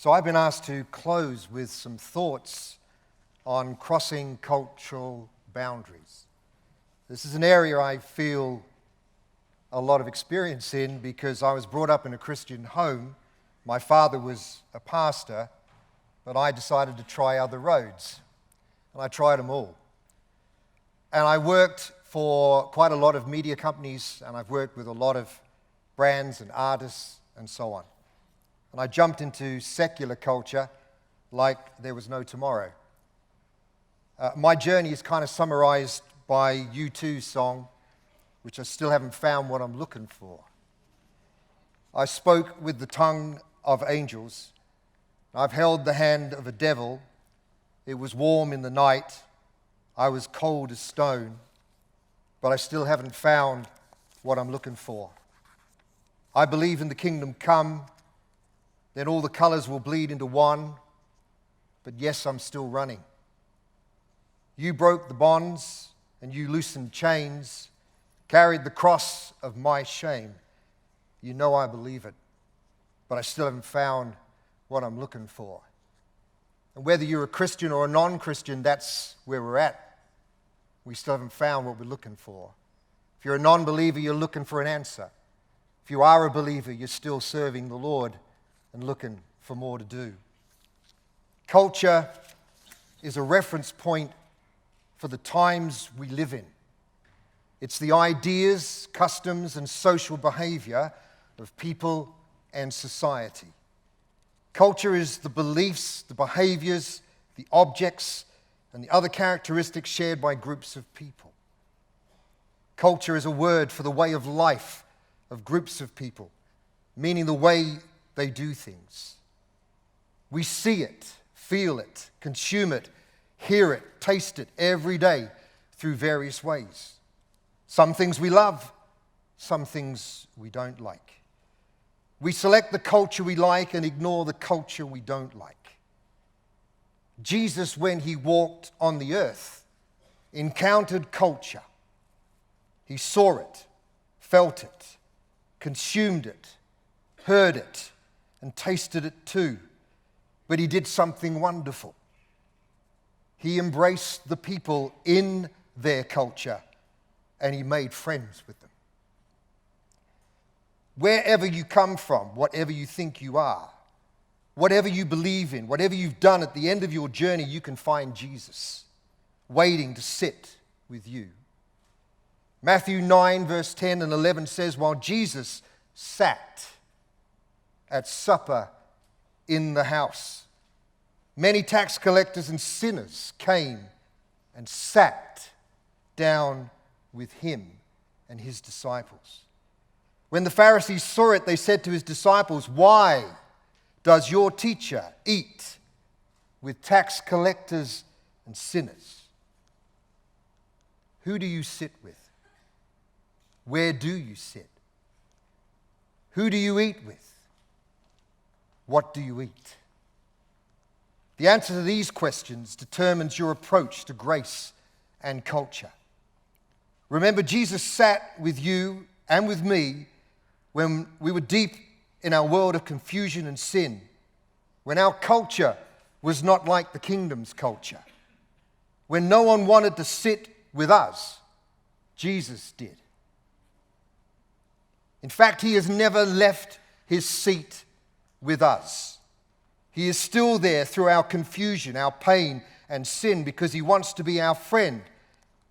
So I've been asked to close with some thoughts on crossing cultural boundaries. This is an area I feel a lot of experience in because I was brought up in a Christian home. My father was a pastor, but I decided to try other roads, and I tried them all. And I worked for quite a lot of media companies, and I've worked with a lot of brands and artists and so on. And I jumped into secular culture like there was no tomorrow. My journey is kind of summarized by U2's song, which I still haven't found what I'm looking for. I spoke with the tongue of angels. I've held the hand of a devil. It was warm in the night. I was cold as stone, but I still haven't found what I'm looking for. I believe in the kingdom come, then all the colors will bleed into one, but yes, I'm still running. You broke the bonds and you loosened chains, carried the cross of my shame. You know I believe it, but I still haven't found what I'm looking for. And whether you're a Christian or a non-Christian, that's where we're at. We still haven't found what we're looking for. If you're a non-believer, you're looking for an answer. If you are a believer, you're still serving the Lord and looking for more to do. Culture is a reference point for the times we live in. It's the ideas, customs, and social behavior of people and society. Culture is the beliefs, the behaviors, the objects, and the other characteristics shared by groups of people. Culture is a word for the way of life of groups of people, meaning the way they do things. We see it, feel it, consume it, hear it, taste it every day through various ways. Some things we love, some things we don't like. We select the culture we like and ignore the culture we don't like. Jesus, when he walked on the earth, encountered culture. He saw it, felt it, consumed it, heard it, and tasted it too. But he did something wonderful. He embraced the people in their culture, and he made friends with them. Wherever you come from, whatever you think you are, whatever you believe in, whatever you've done, at the end of your journey, you can find Jesus waiting to sit with you. Matthew 9, verse 10 and 11 says, while Jesus sat at supper in the house, many tax collectors and sinners came and sat down with him and his disciples. When the Pharisees saw it, they said to his disciples, why does your teacher eat with tax collectors and sinners? Who do you sit with? Where do you sit? Who do you eat with? What do you eat? The answer to these questions determines your approach to grace and culture. Remember, Jesus sat with you and with me when we were deep in our world of confusion and sin, when our culture was not like the kingdom's culture, when no one wanted to sit with us, Jesus did. In fact, he has never left his seat with us. He is still there through our confusion, our pain and sin, because he wants to be our friend,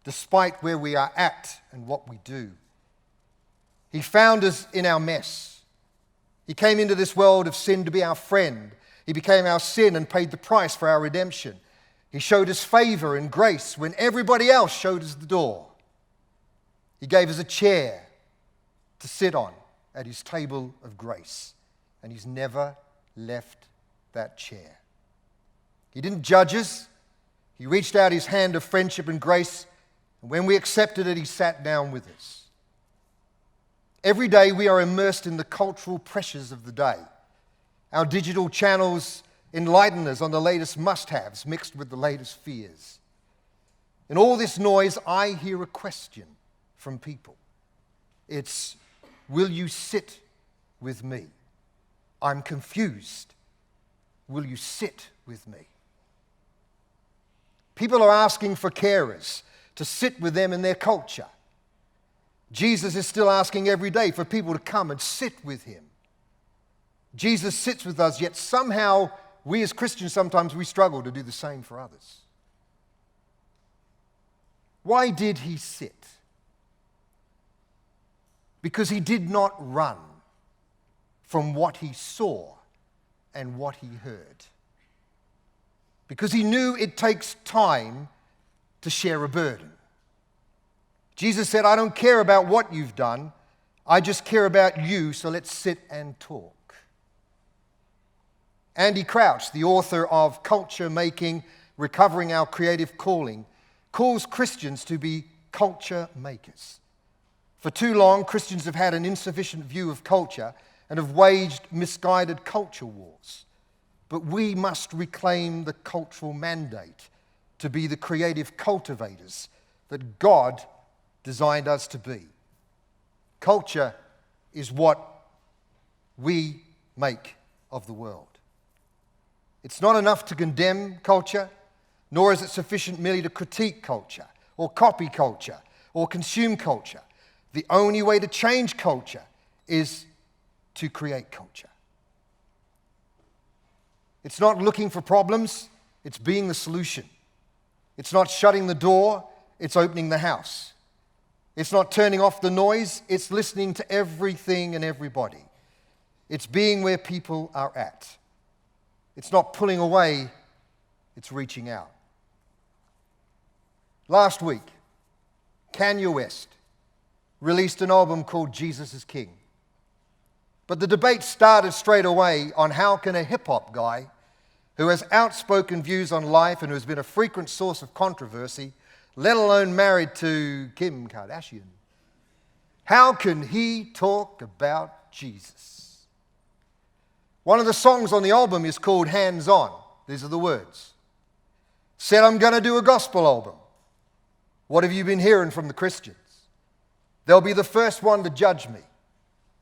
despite where we are at and what we do. He found us in our mess. He came into this world of sin to be our friend. He became our sin and paid the price for our redemption. He showed us favor and grace when everybody else showed us the door. He gave us a chair to sit on at his table of grace, and he's never left that chair. He didn't judge us. He reached out his hand of friendship and grace, and when we accepted it, he sat down with us. Every day we are immersed in the cultural pressures of the day. Our digital channels enlighten us on the latest must-haves mixed with the latest fears. In all this noise, I hear a question from people. It's, will you sit with me? I'm confused. will you sit with me? People are asking for carers to sit with them in their culture. Jesus is still asking every day for people to come and sit with him. Jesus sits with us, yet somehow we as Christians, sometimes we struggle to do the same for others. Why did he sit? Because he did not run from what he saw and what he heard. Because he knew it takes time to share a burden. Jesus said, I don't care about what you've done, I just care about you, so let's sit and talk. Andy Crouch, the author of Culture Making, Recovering Our Creative Calling, calls Christians to be culture makers. For too long, Christians have had an insufficient view of culture and have waged misguided culture wars. But we must reclaim the cultural mandate to be the creative cultivators that God designed us to be. Culture is what we make of the world. It's not enough to condemn culture, nor is it sufficient merely to critique culture, or copy culture, or consume culture. The only way to change culture is to create culture. It's not looking for problems, it's being the solution. It's not shutting the door, it's opening the house. It's not turning off the noise, it's listening to everything and everybody. It's being where people are at. It's not pulling away, it's reaching out. Last week, Kanye West released an album called Jesus is King. But the debate started straight away on how can a hip-hop guy who has outspoken views on life and who has been a frequent source of controversy, let alone married to Kim Kardashian, how can he talk about Jesus? One of the songs on the album is called Hands On. These are the words. Said, I'm going to do a gospel album. What have you been hearing from the Christians? They'll be the first one to judge me.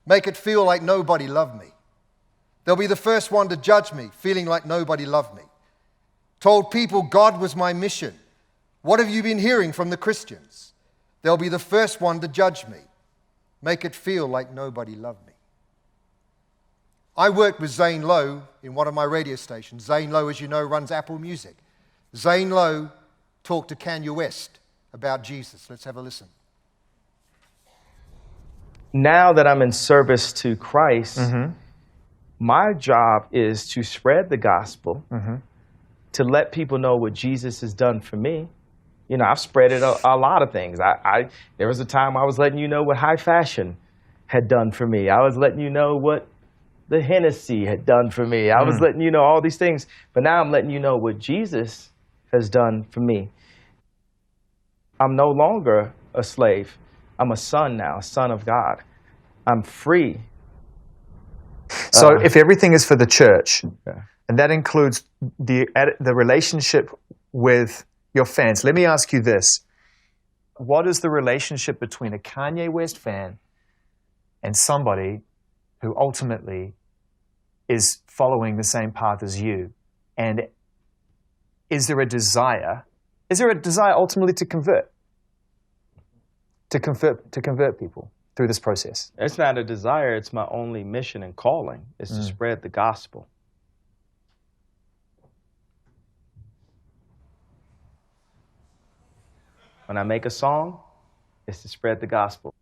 Make it feel like nobody loved me. They'll be the first one to judge me, feeling like nobody loved me. Told people God was my mission. What have you been hearing from the Christians? They'll be the first one to judge me. Make it feel like nobody loved me. I worked with Zane Lowe in one of my radio stations. Zane Lowe, as you know, runs Apple Music. Zane Lowe talked to Kanye West about Jesus. Let's have a listen. Now that I'm in service to Christ, my job is to spread the gospel, to let people know what Jesus has done for me. You know, I've spread it a lot of things. There was a time I was letting you know what high fashion had done for me. I was letting you know what the Hennessy had done for me. I was letting you know all these things. But now I'm letting you know what Jesus has done for me. I'm no longer a slave. I'm a son now, a son of God. I'm free. So if everything is for the church, and that includes the relationship with your fans, let me ask you this. What is the relationship between a Kanye West fan and somebody who ultimately is following the same path as you? And is there a desire ultimately to convert people through this process? It's not a desire, it's my only mission and calling, is to spread the gospel. When I make a song, it's to spread the gospel.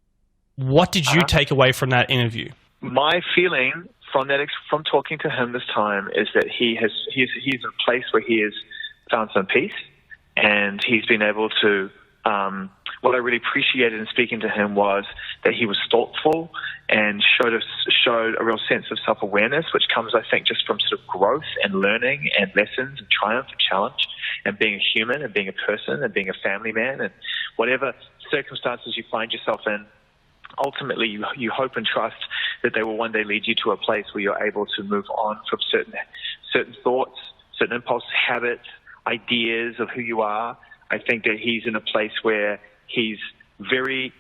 What did you take away from that interview? My feeling from talking to him this time is that he's in a place where he has found some peace, and he's been able to. What I really appreciated in speaking to him was that he was thoughtful and showed a real sense of self-awareness, which comes, I think, just from sort of growth and learning and lessons and triumph and challenge and being a human and being a person and being a family man, and whatever circumstances you find yourself in, ultimately you hope and trust that they will one day lead you to a place where you're able to move on from certain thoughts, certain impulse habits, ideas of who you are. I think that he's in a place where he's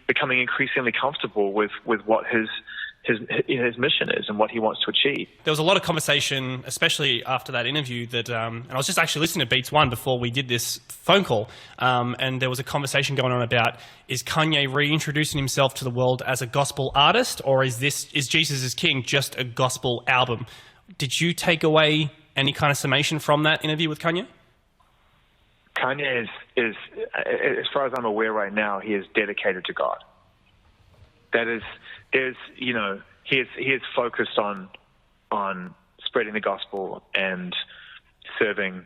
becoming increasingly comfortable with what his his mission is and what he wants to achieve. There was a lot of conversation, especially after that interview, that, and I was just actually listening to Beats One before we did this phone call, and there was a conversation going on about, is Kanye reintroducing himself to the world as a gospel artist, or is Jesus is King just a gospel album? Did you take away any kind of summation from that interview with Kanye? Kanye is, as far as I'm aware right now, he is dedicated to God. That is, he is focused on spreading the gospel and serving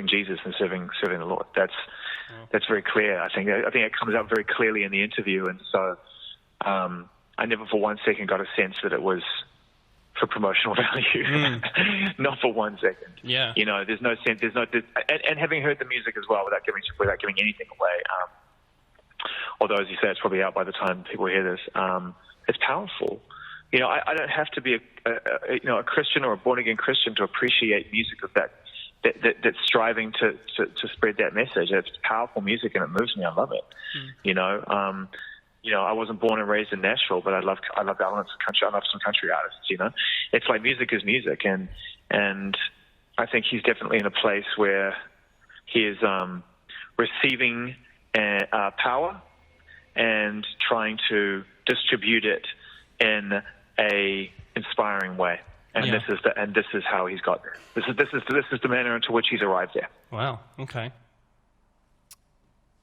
Jesus and serving the Lord. That's very clear. I think it comes out very clearly in the interview, and so I never for one second got a sense that it was for promotional value. Not for 1 second. Yeah. There's no sense. And having heard the music as well, without giving anything away. Although, as you say, it's probably out by the time people hear this. It's powerful. I don't have to be a Christian or a born-again Christian to appreciate music of that's striving to spread that message. It's powerful music and it moves me. I love it. I wasn't born and raised in Nashville, but I love elements of country. I love some country artists. It's like music is music, and I think he's definitely in a place where he is receiving power and trying to distribute it in a inspiring way. And this is how he's got there. This is the manner into which he's arrived there. Wow. Okay.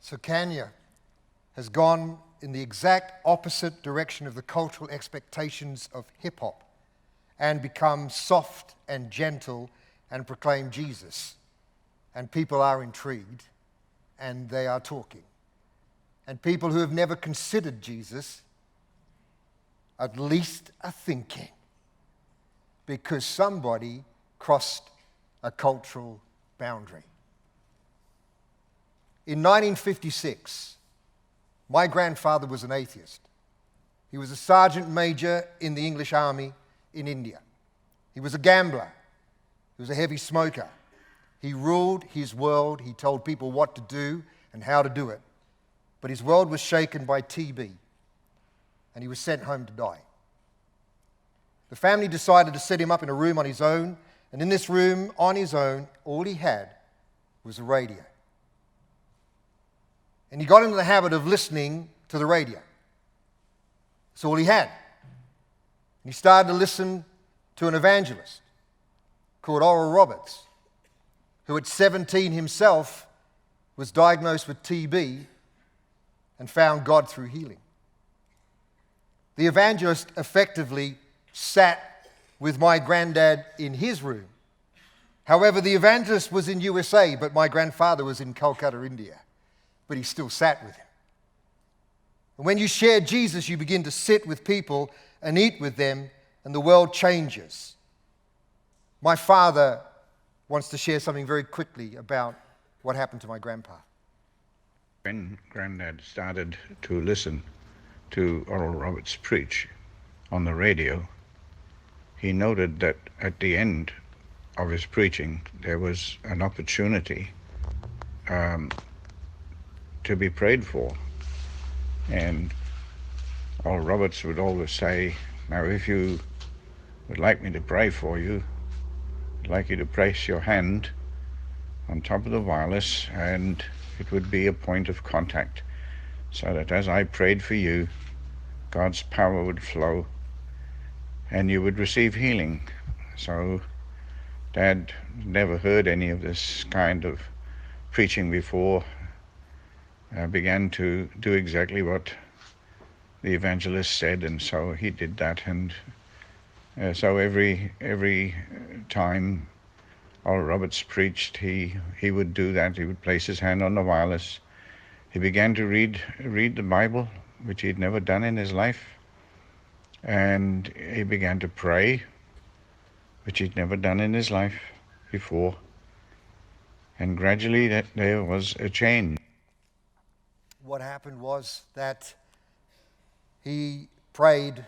So Kanye has gone in the exact opposite direction of the cultural expectations of hip-hop and become soft and gentle and proclaim Jesus. And people are intrigued, and they are talking. And people who have never considered Jesus at least are thinking, because somebody crossed a cultural boundary. In 1956, my grandfather was an atheist. He was a sergeant major in the English Army in India. He was a gambler. He was a heavy smoker. He ruled his world. He told people what to do and how to do it. But his world was shaken by TB, and he was sent home to die. The family decided to set him up in a room on his own, and in this room, on his own, all he had was a radio. And he got into the habit of listening to the radio. That's all he had. And he started to listen to an evangelist called Oral Roberts, who at 17 himself was diagnosed with TB and found God through healing. The evangelist effectively sat with my granddad in his room. However, the evangelist was in USA, but my grandfather was in Calcutta, India. But he still sat with him. And when you share Jesus, you begin to sit with people and eat with them, and the world changes. My father wants to share something very quickly about what happened to my grandpa. When Granddad started to listen to Oral Roberts preach on the radio, he noted that at the end of his preaching, there was an opportunity to be prayed for. And Oral Roberts would always say, now if you would like me to pray for you, I'd like you to place your hand on top of the wireless, and it would be a point of contact, so that as I prayed for you, God's power would flow and you would receive healing. So Dad never heard any of this kind of preaching before. Began to do exactly what the evangelist said, and so he did that. And so every time Oral Roberts preached, he would do that. He would place his hand on the wireless. He began to read the Bible, which he'd never done in his life, and he began to pray, which he'd never done in his life before. And gradually there was a change. What happened was that he prayed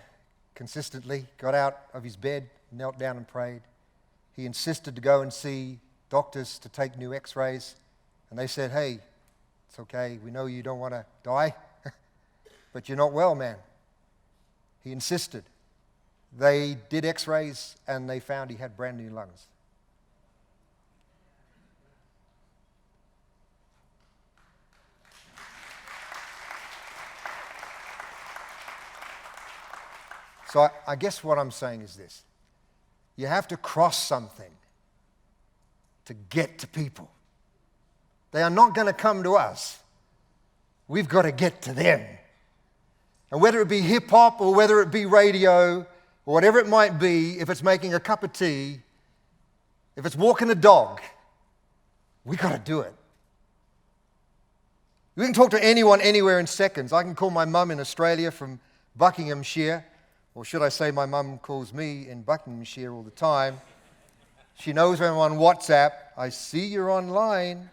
consistently, got out of his bed, knelt down and prayed. He insisted to go and see doctors to take new x-rays, and they said, hey, it's okay, we know you don't want to die, but you're not well, man. He insisted. They did x-rays and they found he had brand new lungs. So I guess what I'm saying is this. You have to cross something to get to people. They are not going to come to us. We've got to get to them. And whether it be hip-hop or whether it be radio or whatever it might be, if it's making a cup of tea, if it's walking a dog, we've got to do it. We can talk to anyone anywhere in seconds. I can call my mum in Australia from Buckinghamshire, or should I say my mum calls me in Buckinghamshire all the time. She knows when I'm on WhatsApp. I see you're online.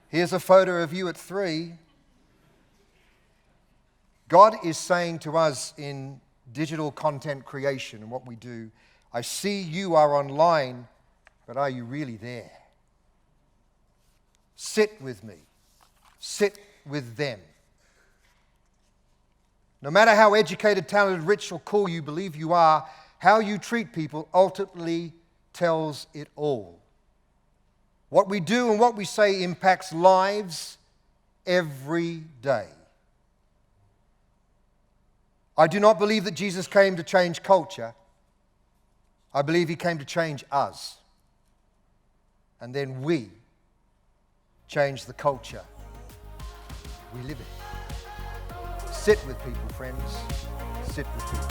Here's a photo of you at 3. God is saying to us in digital content creation and what we do, I see you are online, but are you really there? Sit with me. Sit with them. No matter how educated, talented, rich, or cool you believe you are, how you treat people ultimately tells it all. What we do and what we say impacts lives every day. I do not believe that Jesus came to change culture. I believe he came to change us. And then we change the culture we live in. Sit with people, friends. Sit with people.